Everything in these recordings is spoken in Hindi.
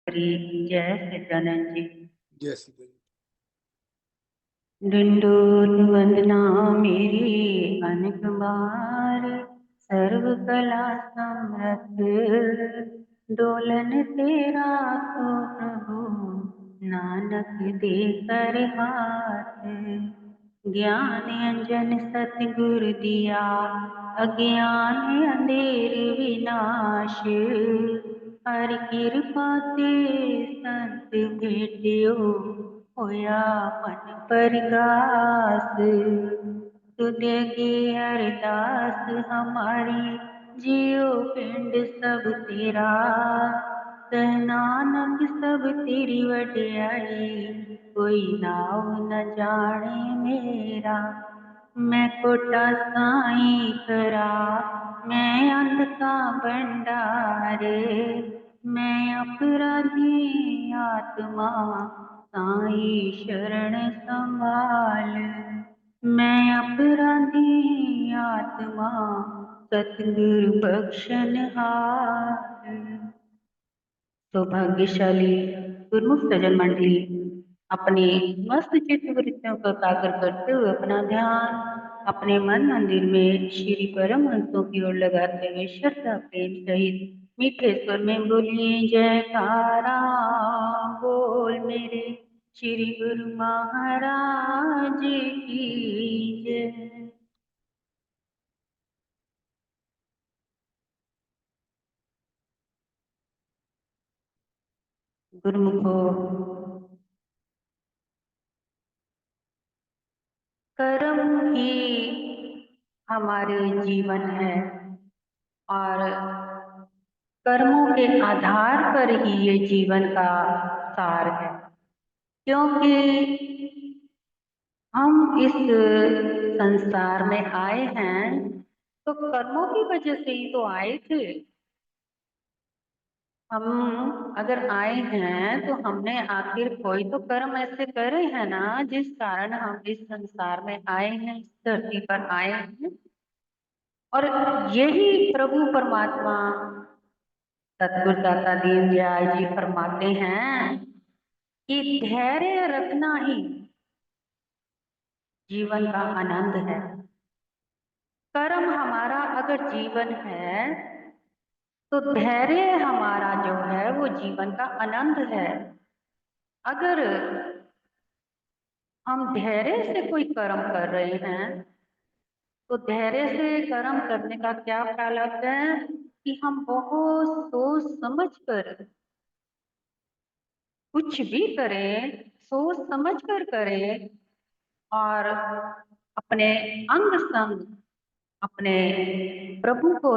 श्री जय सच्चिदानंद जी। जय श्री दंडोत वंदना मेरी अनक बार, सर्व कला समर्थ डोलन तेरा तो प्रभु, नानक दे कर हाथ। ज्ञान अंजन सतगुरु दिया, अज्ञान अंधेर विनाश। हर कृपा ते संत भेटियो, होया मन प्रकाश। तुझे की अरदास हमारी, जियो पिंड सब तेरा। कह नानक सब तेरी वड्याई, कोई नाम न जाने मेरा। मैं कोटा साईं करा, मैं अंध का भंडार। मैं अपराधी आत्मा, साईं शरण संभाल। मैं अपराधी आत्मा, सतगुरु बख्शन हार। सौभाग्यशाली गुरुमुख सज्जन मंडली अपने मस्त चित्त वृत्तियों को एकाग्र करते हुए अपना ध्यान अपने मन मंदिर में श्री परमहंसों की ओर लगाते हुए श्रद्धा प्रेम सहित मीठे स्वर में बोलिए जयकारा। बोल मेरे श्री गुरु महाराज की जय। गुरुमुखो, कर्म ही हमारे जीवन है और कर्मों के आधार पर ही ये जीवन का सार है। क्योंकि हम इस संसार में आए हैं तो कर्मों की वजह से ही तो आए थे। हम अगर आए हैं तो हमने आखिर कोई तो कर्म ऐसे करे हैं ना, जिस कारण हम इस संसार में आए हैं, इस धरती पर आए हैं। और यही प्रभु परमात्मा सतगुरु दाता दीनदयाल जी फरमाते हैं कि धैर्य रखना ही जीवन का आनंद है। कर्म हमारा अगर जीवन है तो धैर्य हमारा जो है वो जीवन का आनंद है। अगर हम धैर्य से कोई कर्म कर रहे हैं तो धैर्य से कर्म करने का क्या फल है कि हम बहुत सोच समझ कर कुछ भी करें, सोच समझ कर करें और अपने अंग संग अपने प्रभु को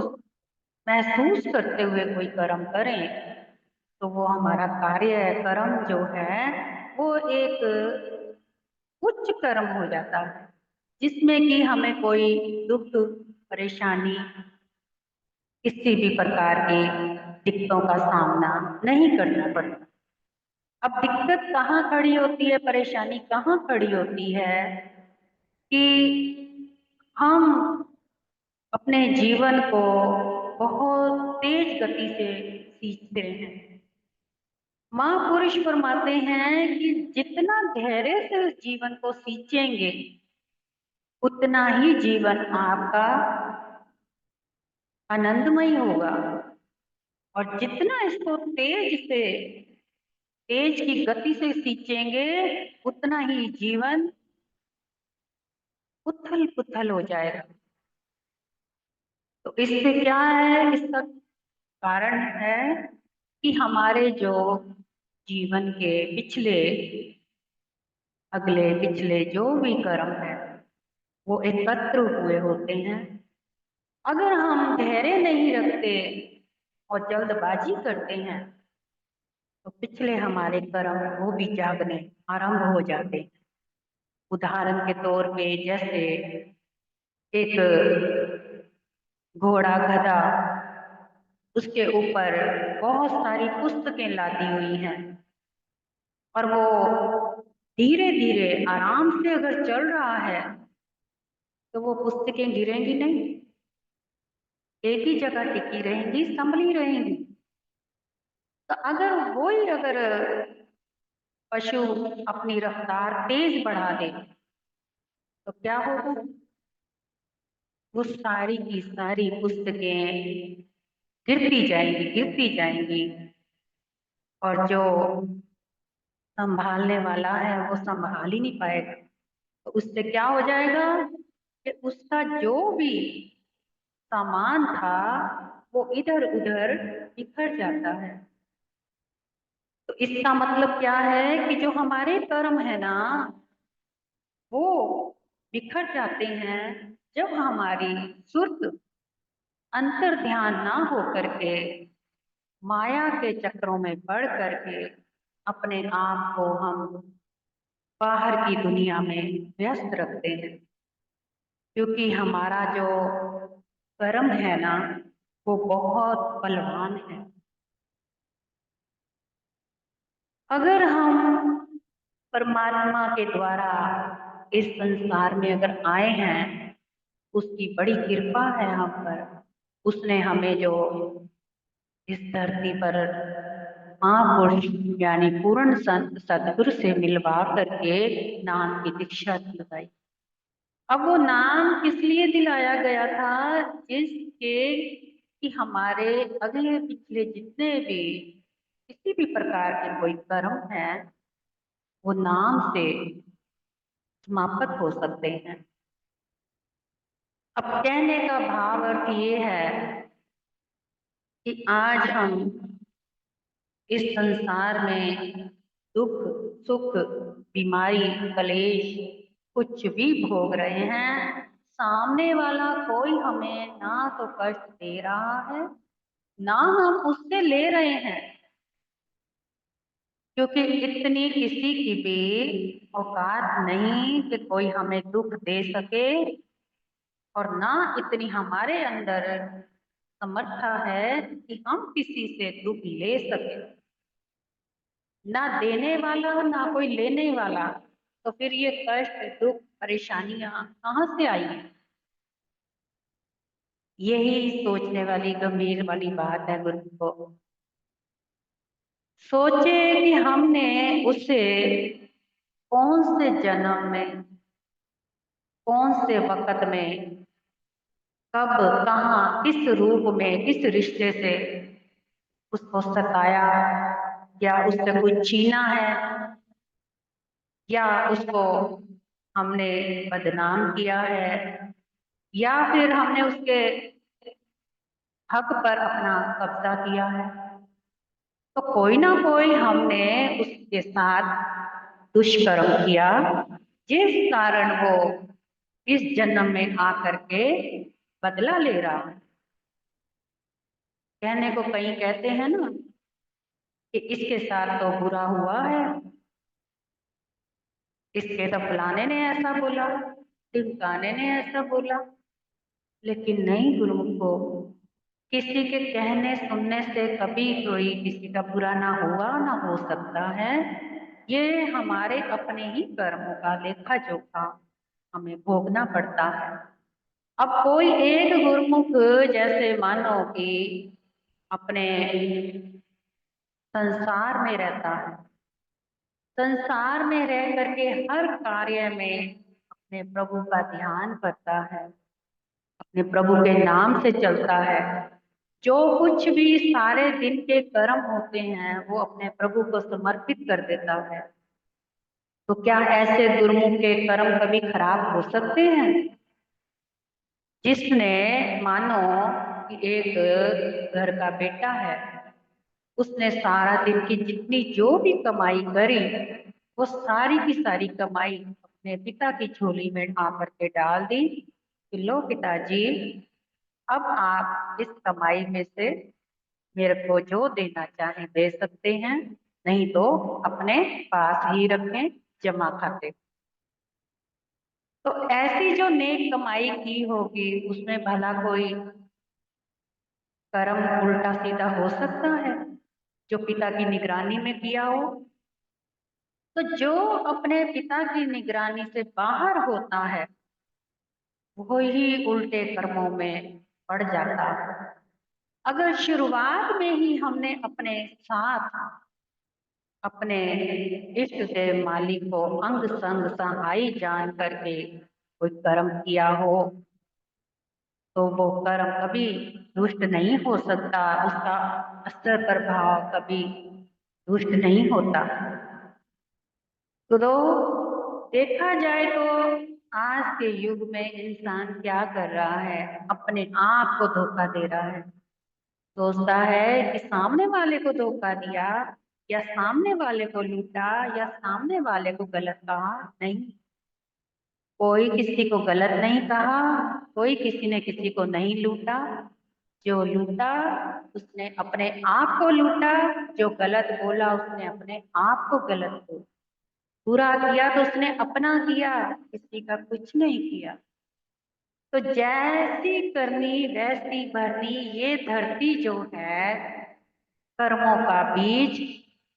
महसूस करते हुए कोई कर्म करें तो वो हमारा कार्य कर्म जो है वो एक उच्च कर्म हो जाता है, जिसमें कि हमें कोई दुख परेशानी किसी भी प्रकार की दिक्कतों का सामना नहीं करना पड़ता। अब दिक्कत कहाँ खड़ी होती है, परेशानी कहाँ खड़ी होती है कि हम अपने जीवन को बहुत तेज गति से सींचते हैं। महापुरुष फरमाते हैं कि जितना धैर्य से उस जीवन को सींचेंगे उतना ही जीवन आपका आनंदमय होगा। और जितना इसको तेज की गति से सींचेंगे उतना ही जीवन उथल पुथल हो जाएगा। तो इससे क्या है, इसका कारण है कि हमारे जो जीवन के अगले पिछले जो भी कर्म है वो एकत्र हुए होते हैं। अगर हम धैर्य नहीं रखते और जल्दबाजी करते हैं तो पिछले हमारे कर्म वो भी जागने आरंभ हो जाते हैं। उदाहरण के तौर पे जैसे एक घोड़ा गधा, उसके ऊपर बहुत सारी पुस्तकें लादी हुई हैं और वो धीरे धीरे आराम से अगर चल रहा है तो वो पुस्तकें गिरेंगी नहीं, एक ही जगह टिकी रहेंगी, संभली रहेंगी। तो अगर पशु अपनी रफ्तार तेज बढ़ा दे तो क्या होगा? वो सारी की सारी पुस्तकें गिरती जाएंगी और जो संभालने वाला है वो संभाल ही नहीं पाएगा। तो उससे क्या हो जाएगा कि उसका जो भी सामान था वो इधर उधर बिखर जाता है। तो इसका मतलब क्या है कि जो हमारे कर्म है ना वो बिखर जाते हैं जब हमारी सुर्त अंतर ध्यान ना हो करके माया के चक्रों में पड़ करके अपने आप को हम बाहर की दुनिया में व्यस्त रखते हैं। क्योंकि हमारा जो कर्म है ना वो बहुत बलवान है। अगर हम परमात्मा के द्वारा इस संसार में अगर आए हैं, उसकी बड़ी कृपा है हम पर। उसने हमें जो इस धरती पर महापुरुष यानी पूर्ण संत सदगुरु से मिलवा करके नाम की दीक्षा दिलाई। अब वो नाम किस लिए दिलाया गया था? जिसके कि हमारे अगले पिछले जितने भी किसी भी प्रकार के कोई कर्म है वो नाम से समाप्त हो सकते हैं। अब कहने का भाव अर्थ ये है कि आज हम इस संसार में दुख सुख बीमारी कलेश कुछ भी भोग रहे हैं, सामने वाला कोई हमें ना तो कष्ट दे रहा है ना हम उससे ले रहे हैं। क्योंकि इतनी किसी की भी औकात नहीं कि कोई हमें दुख दे सके और ना इतनी हमारे अंदर समर्था है कि हम किसी से दुख ले सके। ना देने वाला ना कोई लेने वाला, तो फिर ये कष्ट दुख परेशानियां कहाँ से आई? यही सोचने वाली गंभीर वाली बात है। गुरु को सोचे कि हमने उसे कौन से जन्म में कौन से वक्त में कब कहाँ किस रूप में किस रिश्ते से उसको सताया, या उससे कुछ छीना है, या उसको हमने बदनाम किया है, या फिर हमने उसके हक पर अपना कब्जा किया है। तो कोई ना कोई हमने उसके साथ दुष्कर्म किया जिस कारण वो इस जन्म में आकर के बदला ले रहा है। कहने को कहीं कहते हैं ना कि इसके साथ तो बुरा हुआ है, इसके तो फलाने ने ऐसा बोला, ढिमकाने ने ऐसा बोला। लेकिन नहीं गुरु को किसी के कहने सुनने से कभी कोई किसी का बुरा ना हुआ ना हो सकता है। ये हमारे अपने ही कर्मों का लेखा जोखा हमें भोगना पड़ता है। अब कोई एक गुरुमुख जैसे मानो कि अपने संसार में रहता है, संसार में रह करके हर कार्य में अपने प्रभु का ध्यान करता है, अपने प्रभु के नाम से चलता है। जो कुछ भी सारे दिन के कर्म होते हैं वो अपने प्रभु को समर्पित कर देता है। तो क्या ऐसे गुरुमुख के कर्म कभी खराब हो सकते हैं? जिसने मानो कि एक घर का बेटा है, उसने सारा दिन की जितनी जो भी कमाई करी वो सारी की सारी कमाई अपने पिता की झोली में आकर के डाल दी कि लो पिताजी, अब आप इस कमाई में से मेरे को जो देना चाहे दे सकते हैं, नहीं तो अपने पास ही रखें जमा खाते। तो ऐसी जो नेक कमाई की होगी उसमें भला कोई कर्म उल्टा सीधा हो सकता है जो पिता की निगरानी में किया हो? तो जो अपने पिता की निगरानी से बाहर होता है वो ही उल्टे कर्मों में पड़ जाता है। अगर शुरुआत में ही हमने अपने साथ अपने इष्ट देव मालिक को अंग संग सहाई जान करके कोई कर्म किया हो, तो वो कर्म कभी दुष्ट नहीं हो सकता, उसका असर प्रभाव कभी दुष्ट नहीं होता। तो देखा जाए तो आज के युग में इंसान क्या कर रहा है, अपने आप को धोखा दे रहा है। सोचता है कि सामने वाले को धोखा दिया, या सामने वाले को लूटा, या सामने वाले को गलत कहा। नहीं, कोई किसी को गलत नहीं कहा, कोई किसी ने किसी को नहीं लूटा। जो लूटा उसने अपने आप को लूटा, जो गलत बोला उसने अपने आप को गलत बोला, बुरा किया तो उसने अपना किया, किसी का कुछ नहीं किया। तो जैसी करनी वैसी भरनी, ये धरती जो है कर्मों का बीज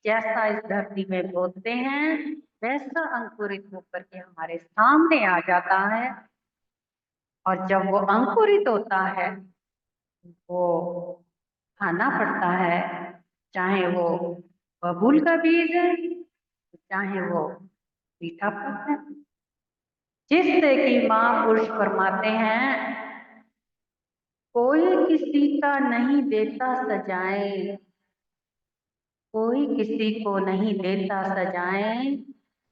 जैसा इस धरती में बोते हैं, वैसा अंकुरित होकर के हमारे सामने आ जाता है। और जब वो अंकुरित होता है, वो खाना पड़ता है, चाहे वो बबूल का बीज है, चाहे वो मीठा फल है। जिससे कि महापुरुष फरमाते हैं, कोई किसी का नहीं देता सजाएं, कोई किसी को नहीं देता सजाएं,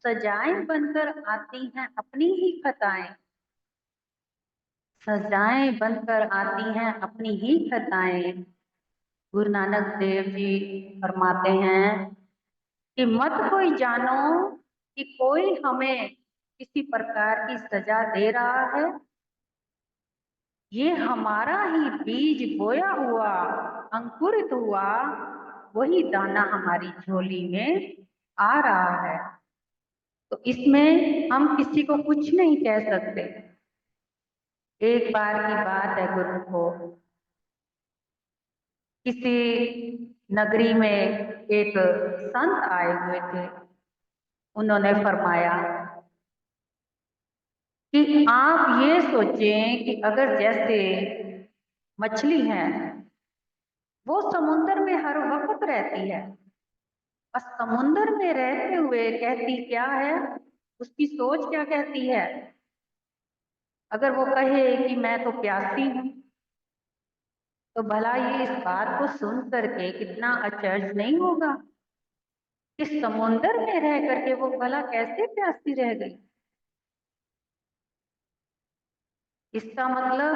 सजाएं बनकर आती हैं अपनी ही खताएं, सजाएं बनकर आती हैं अपनी ही खताएं। गुरु नानक देव जी फरमाते हैं कि मत कोई जानो कि कोई हमें किसी प्रकार की सजा दे रहा है, ये हमारा ही बीज बोया हुआ अंकुरित हुआ वही दाना हमारी झोली में आ रहा है। तो इसमें हम किसी को कुछ नहीं कह सकते। एक बार की बात है, गुरु को किसी नगरी में एक संत आए हुए थे। उन्होंने फरमाया कि आप ये सोचें कि अगर जैसे मछली है, वो समुद्र में हर वक्त रहती है, और समुद्र में रहते हुए कहती क्या है, उसकी सोच क्या कहती है। अगर वो कहे कि मैं तो प्यासी हूं, तो भला ये इस बात को सुन करके कितना अचरज नहीं होगा कि समुद्र में रह करके वो भला कैसे प्यासी रह गई। इसका मतलब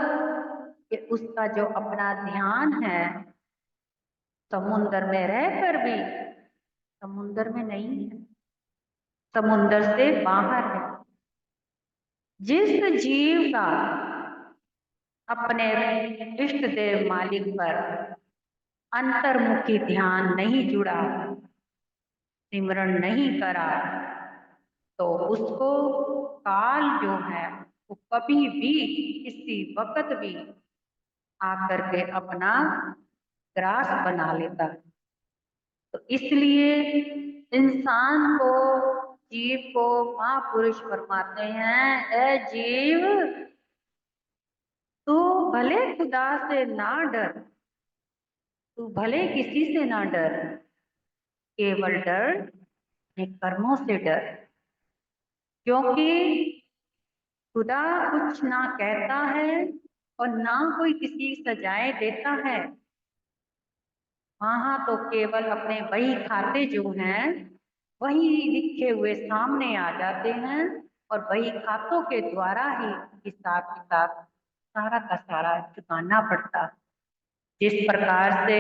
कि उसका जो अपना ध्यान है समुद्र में रहकर भी समुद्र में नहीं है, समुद्र से बाहर है। जिस जीव का अपने इष्ट देव मालिक पर अंतर्मुखी ध्यान नहीं जुड़ा, सिमरण नहीं करा, तो उसको काल जो है वो कभी भी किसी वक्त भी आकर के अपना ग्रास बना लेता है। तो इसलिए इंसान को, जीव को महापुरुष फरमाते हैं, ए जीव तू भले खुदा से ना डर, तू भले किसी से ना डर, केवल डर अपने कर्मों से डर। क्योंकि खुदा कुछ ना कहता है और ना कोई किसी सजाएं देता है। वहां तो केवल अपने वही खाते जो हैं वही लिखे हुए सामने आ जाते हैं, और वही खातों के द्वारा ही हिसाब किताब सारा का सारा चुकाना पड़ता है। जिस प्रकार से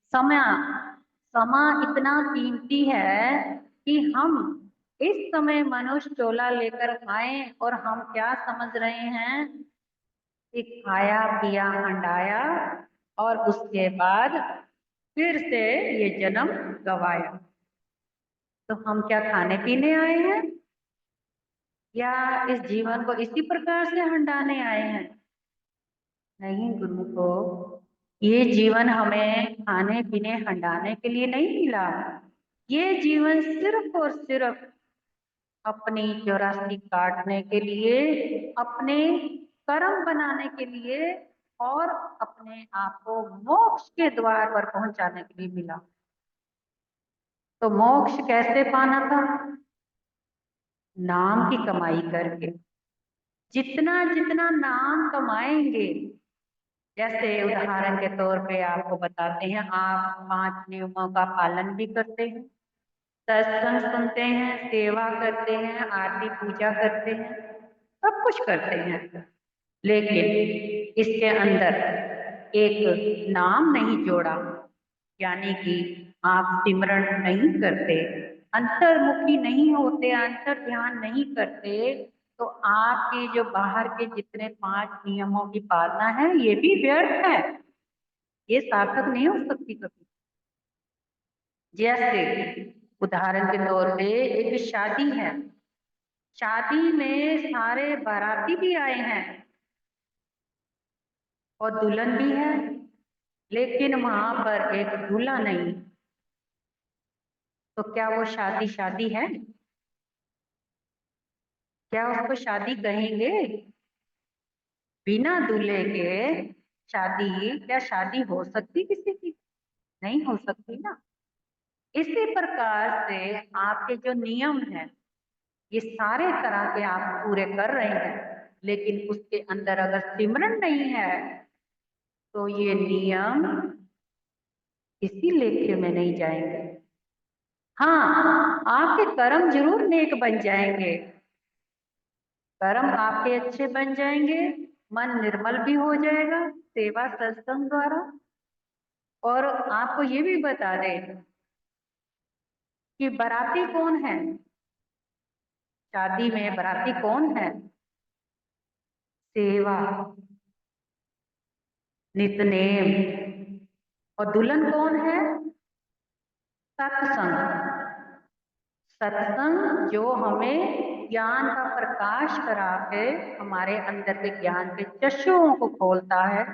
समय समय इतना कीमती है कि हम इस समय मनुष्य चोला लेकर आए और हम क्या समझ रहे हैं कि खाया पिया हंडाया और उसके बाद फिर से ये जन्म गवाया। तो हम क्या खाने पीने आए हैं, या इस जीवन को इसी प्रकार से हंडाने आए हैं। नहीं गुरु को, ये जीवन हमें खाने पीने हंडाने के लिए नहीं मिला। ये जीवन सिर्फ और सिर्फ अपनी 84 काटने के लिए, अपने कर्म बनाने के लिए, और अपने आप को मोक्ष के द्वार पर पहुंचाने के लिए मिला। तो मोक्ष कैसे पाना था? नाम की कमाई करके। जितना जितना नाम कमाएंगे, जैसे उदाहरण के तौर पे आपको बताते हैं, आप 5 नियमों का पालन भी करते हैं, सत्संग सुनते हैं, सेवा करते हैं, आरती पूजा करते हैं, सब कुछ करते हैं, लेकिन इसके अंदर एक नाम नहीं जोड़ा, यानी कि आप सिमरण नहीं करते, अंतर्मुखी नहीं होते, अंतर ध्यान नहीं करते, तो आपके जो बाहर के जितने 5 नियमों की पालना है ये भी व्यर्थ है, ये सार्थक नहीं हो सकती कभी। जैसे उदाहरण के तौर पे एक शादी है, शादी में सारे बाराती भी आए हैं और दुल्हन भी है, लेकिन वहां पर एक दूल्हा नहीं, तो क्या वो शादी शादी है? क्या उसको शादी कहेंगे? बिना दूल्हे के शादी, क्या शादी हो सकती किसी की? नहीं हो सकती ना। इसी प्रकार से आपके जो नियम है ये सारे तरह के आप पूरे कर रहे हैं, लेकिन उसके अंदर अगर सिमरन नहीं है तो ये नियम किसी लेखे में नहीं जाएंगे। हाँ, आपके कर्म जरूर नेक बन जाएंगे, कर्म आपके अच्छे बन जाएंगे, मन निर्मल भी हो जाएगा सेवा सत्संग द्वारा। और आपको ये भी बता दें कि बाराती कौन है, शादी में बाराती कौन है? सेवा, नितनेम। और दुल्हन कौन है? सत्संग। सत्संग जो हमें ज्ञान का प्रकाश करा के हमारे अंदर के ज्ञान के चक्षुओं को खोलता है।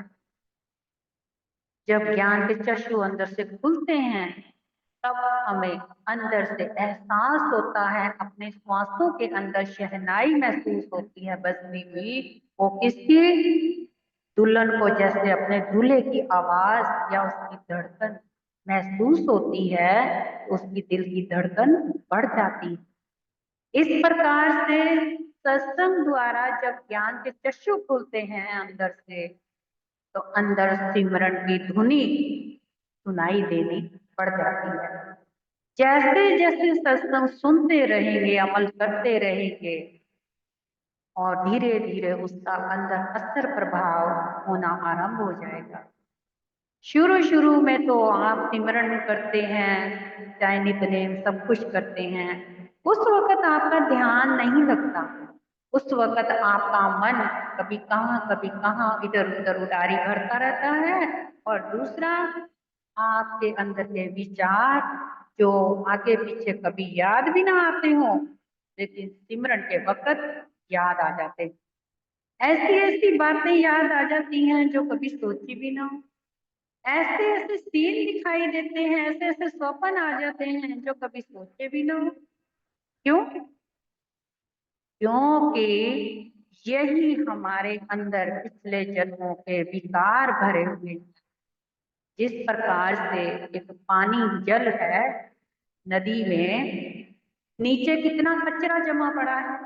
जब ज्ञान के चक्षु अंदर से खुलते हैं तब हमें अंदर से एहसास होता है, अपने श्वासों के अंदर शहनाई महसूस होती है बजती हुई। वो किसकी? दुल्हन को जैसे अपने दूल्हे की आवाज या उसकी धड़कन महसूस होती है, उसकी दिल की धड़कन बढ़ जाती है। इस प्रकार से सत्संग द्वारा जब ज्ञान के चक्षु खुलते हैं अंदर से, तो अंदर सिमरन की धुनी सुनाई देनी पड़ जाती है। जैसे जैसे सत्संग सुनते रहेंगे, अमल करते रहेंगे, और धीरे धीरे उसका अंदर असर प्रभाव होना आरंभ हो जाएगा। शुरू शुरू में तो आप सिमरन करते हैं, चाहे नित्यनेम सब कुछ करते हैं, उस वक्त आपका ध्यान नहीं लगता, उस वक्त आपका मन कभी कहाँ इधर उधर उडारी भरता रहता है। और दूसरा, आपके अंदर के विचार जो आगे पीछे कभी याद भी ना आते हो, लेकिन सिमरन के वक्त याद आ जाते हैं। ऐसी ऐसी बातें याद आ जाती हैं जो कभी सोची भी ना हो, ऐसे ऐसे सीन दिखाई देते हैं, ऐसे ऐसे स्वप्न आ जाते हैं जो कभी सोचे भी ना हो। क्यों? क्योंकि यही हमारे अंदर पिछले जन्मों के विकार भरे हुए। जिस प्रकार से एक पानी जल है नदी में, नीचे कितना कचरा जमा पड़ा है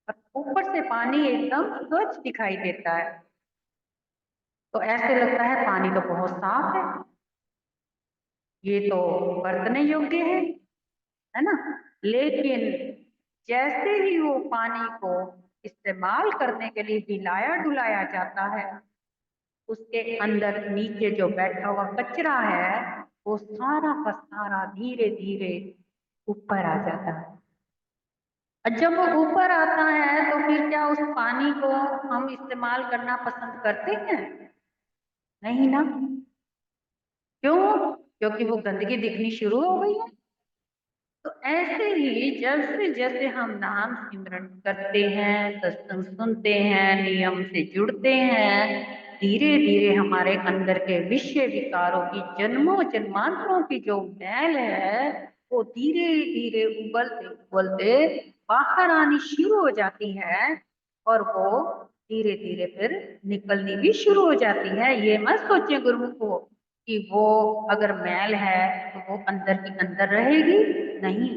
और ऊपर से पानी एकदम स्वच्छ दिखाई देता है, तो ऐसे लगता है पानी तो बहुत साफ है, ये तो बरतने योग्य है ना। लेकिन जैसे ही वो पानी को इस्तेमाल करने के लिए हिलाया डुलाया जाता है, उसके अंदर नीचे जो बैठा हुआ कचरा है वो सारा का सारा धीरे धीरे ऊपर आ जाता है। और जब वो ऊपर आता है तो फिर क्या उस पानी को हम इस्तेमाल करना पसंद करते हैं? नहीं ना। क्यों? क्योंकि वो गंदगी दिखनी शुरू हो गई है। तो ऐसे ही जैसे जैसे हम नाम सिमरन करते हैं, सत्संग सुनते हैं, नियम से जुड़ते हैं, धीरे धीरे हमारे अंदर के विषय विकारों की जन्मों जन्मांतरों की जो मैल है वो धीरे धीरे उबलते उबलते बाहर आनी शुरू हो जाती है, और वो धीरे धीरे फिर निकलनी भी शुरू हो जाती है। ये मत सोचे गुरुमुख को कि वो अगर मैल है तो वो अंदर की अंदर रहेगी, नहीं।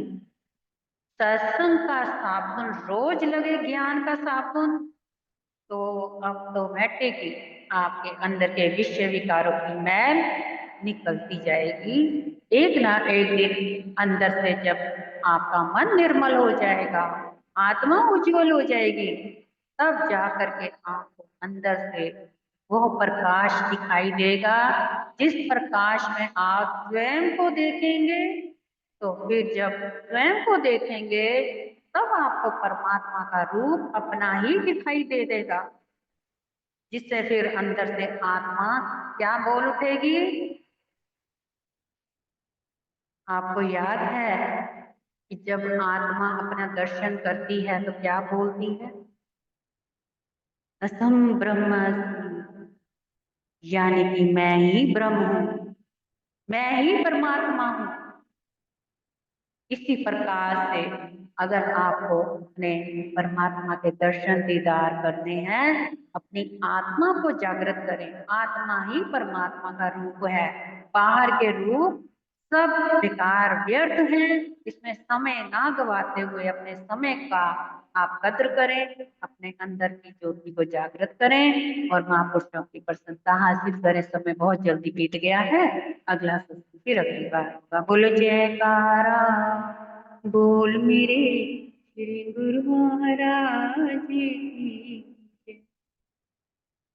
सत्संग का साबुन रोज लगे, ज्ञान का साबुन, तो ऑटोमेटिक ही आपके अंदर के विषय विकारों की मैल निकलती जाएगी। एक ना एक दिन अंदर से जब आपका मन निर्मल हो जाएगा, आत्मा उज्जवल हो जाएगी, तब जा करके आपको अंदर से वह प्रकाश दिखाई देगा। जिस प्रकाश में आप स्वयं को देखेंगे, तो फिर जब स्वयं को देखेंगे तब आपको परमात्मा का रूप अपना ही दिखाई दे देगा, जिससे फिर अंदर से आत्मा क्या बोल उठेगी। आपको याद है कि जब आत्मा अपना दर्शन करती है तो क्या बोलती है? असम ब्रह्मास्मि, यानी कि मैं ही ब्रह्म हूं, मैं ही परमात्मा हूं। इसी प्रकार से अगर आपको अपने परमात्मा के दर्शन दीदार करने हैं, अपनी आत्मा को जागृत करें। आत्मा ही परमात्मा का रूप है, बाहर के रूप सब बेकार व्यर्थ हैं। इसमें समय ना गवाते हुए अपने समय का आप कद्र करें, अपने अंदर की ज्योति को जागृत करें और महापुरुषों की प्रसन्नता हासिल करें। समय बहुत जल्दी बीत गया है, अगला सत्संग फिर अगली बार होगा। बोलो जयकारा, बोल मेरे श्री गुरु महाराज की।